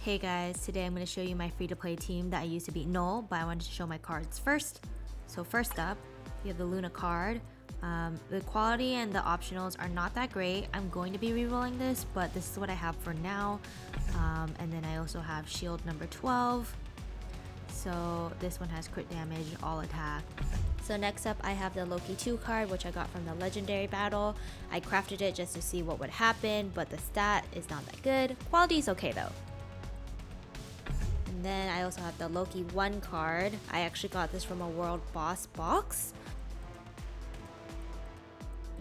Hey guys, today I'm going to show you my free-to-play team that I used to beat Knull, but I wanted to show my cards first. So first up, you have the Luna card. The quality and the optionals are not that great. I'm going to be re-rolling this, but this is what I have for now. And then I also have shield number 12. So this one has crit damage, all attack. So next up I have the Loki 2 card, which I got from the legendary battle. I crafted it just to see what would happen, but the stat is not that good. Quality is okay though. And then I also have the Loki 1 card. I actually got this from a world boss box.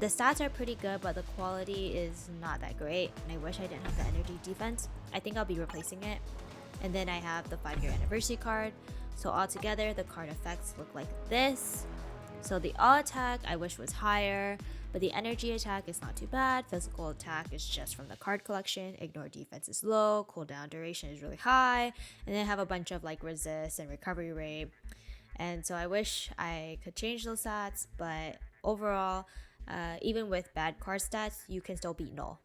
The stats are pretty good, but the quality is not that great, and I wish I didn't have the energy defense. I think I'll be replacing it. And then I have the 5-year anniversary card. So altogether, the card effects look like this. So the all attack I wish was higher, but the energy attack is not too bad. Physical attack is just from the card collection. Ignore defense is low. Cooldown duration is really high. And then I have a bunch of like resist and recovery rate. And so I wish I could change those stats, but overall, even with bad card stats, you can still beat Knull.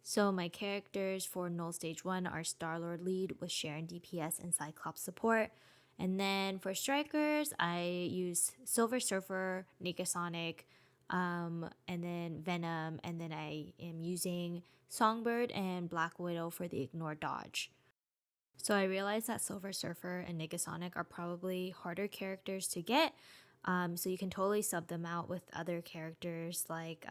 So my characters for Knull Stage 1 are Star-Lord lead with Sharon DPS and Cyclops support. And then for strikers, I use Silver Surfer, Negasonic, and then Venom, and then I am using Songbird and Black Widow for the ignore dodge. So I realized that Silver Surfer and Negasonic are probably harder characters to get. So you can totally sub them out with other characters like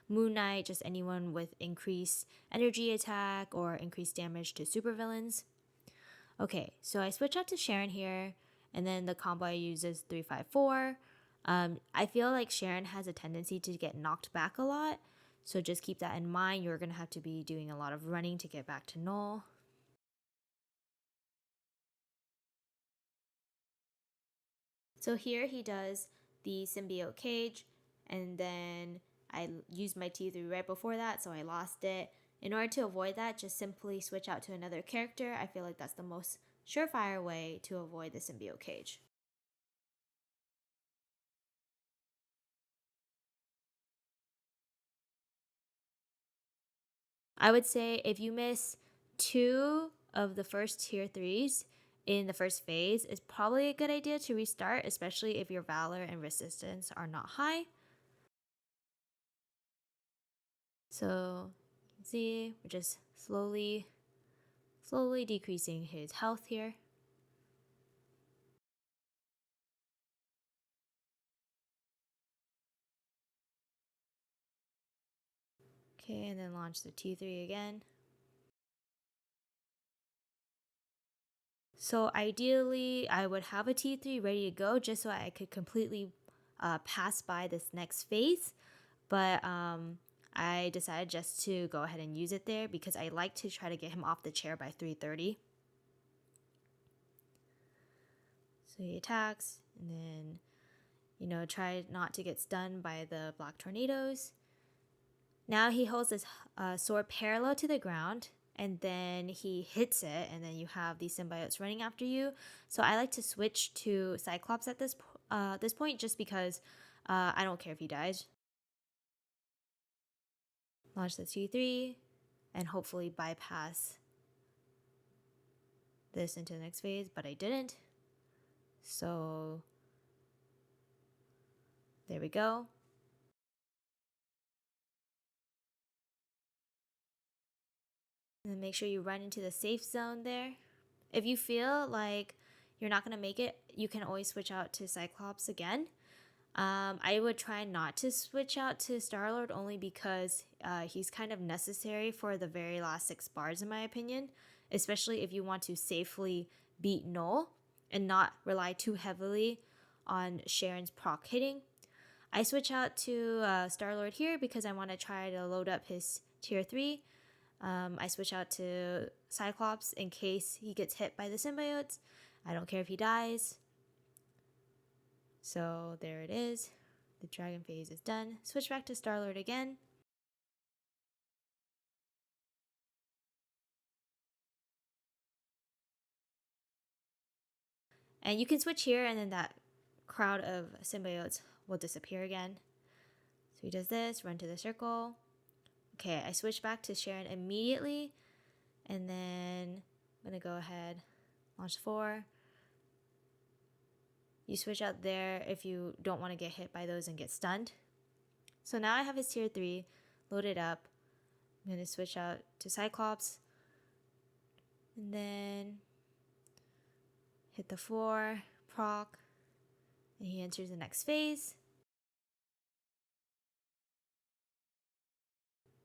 Moon Knight, just anyone with increased energy attack or increased damage to supervillains. Okay, so I switch out to Sharon here, and then the combo I use is 3-5-4. I feel like Sharon has a tendency to get knocked back a lot, so just keep that in mind. You're going to have to be doing a lot of running to get back to Knull. So here he does the symbiote cage, and then I used my T3 right before that, so I lost it. In order to avoid that, just simply switch out to another character. I feel like that's the most surefire way to avoid the symbiote cage. I would say if you miss 2 of the first tier 3s in the first phase, it's probably a good idea to restart, especially if your Valor and Resistance are not high. So you can see we're just slowly decreasing his health here. Okay, and then launch the T3 again. So ideally, I would have a T3 ready to go just so I could completely pass by this next phase. But I decided just to go ahead and use it there because I like to try to get him off the chair by 3:30. So he attacks, and then, try not to get stunned by the black tornadoes. Now he holds his sword parallel to the ground, and then he hits it, and then you have these symbiotes running after you. So I like to switch to Cyclops at this point just because I don't care if he dies. Launch the T3, and hopefully bypass this into the next phase, but I didn't. So there we go. And then make sure you run into the safe zone there. If you feel like you're not going to make it, you can always switch out to Cyclops again. I would try not to switch out to Star-Lord only because he's kind of necessary for the very last 6 bars in my opinion, especially if you want to safely beat Knull and not rely too heavily on Sharon's proc hitting. I switch out to Star-Lord here because I want to try to load up his tier 3. I switch out to Cyclops in case he gets hit by the symbiotes. I don't care if he dies. So there it is. The dragon phase is done. Switch back to Star-Lord again. And you can switch here and then that crowd of symbiotes will disappear again. So he does this, run to the circle. Okay, I switch back to Sharon immediately. And then ahead, launch 4. You switch out there if you don't want to get hit by those and get stunned. So now I have his tier 3 loaded up. I'm going to switch out to Cyclops. And then hit the 4, proc. And he enters the next phase.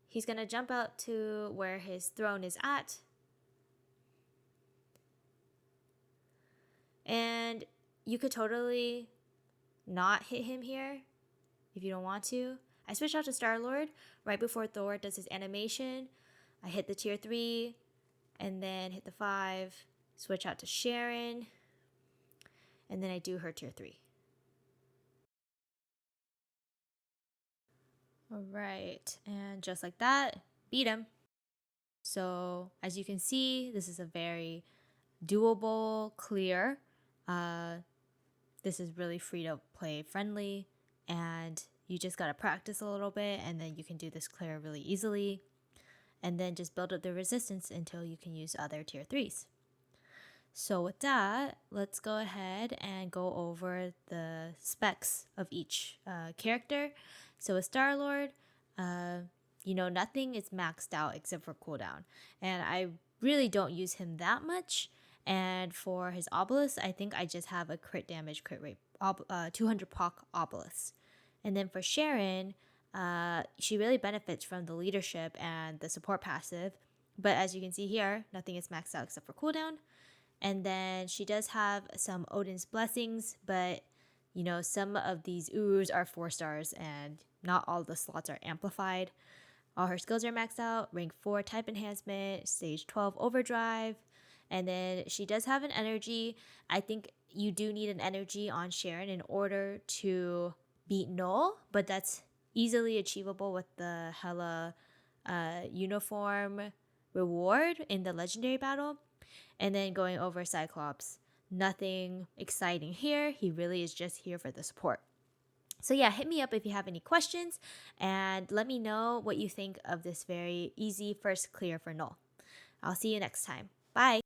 He's going to jump out to where his throne is at. And you could totally not hit him here if you don't want to. I switch out to Star-Lord right before Thor does his animation. I hit the tier 3 and then hit the 5, switch out to Sharon, and then I do her tier 3. Alright, and just like that, beat him. So as you can see, this is a very doable clear. This is really free to play friendly, and you just gotta practice a little bit, and then you can do this clear really easily, and then just build up the resistance until you can use other tier 3s. So with that, let's go ahead and go over the specs of each character. So with Star-Lord, nothing is maxed out except for cooldown, and I really don't use him that much. And for his obelisk, I think I just have a crit damage, crit rate, 200 proc obelisk. And then for Sharon, she really benefits from the leadership and the support passive. But as you can see here, nothing is maxed out except for cooldown. And then she does have some Odin's blessings, but some of these urus are 4 stars and not all the slots are amplified. All her skills are maxed out, rank 4 type enhancement, stage 12 overdrive. And then she does have an energy. I think you do need an energy on Sharon in order to beat Knull, but that's easily achievable with the Hela uniform reward in the legendary battle. And then going over Cyclops, nothing exciting here. He really is just here for the support. So yeah, hit me up if you have any questions, and let me know what you think of this very easy first clear for Knull. I'll see you next time. Bye!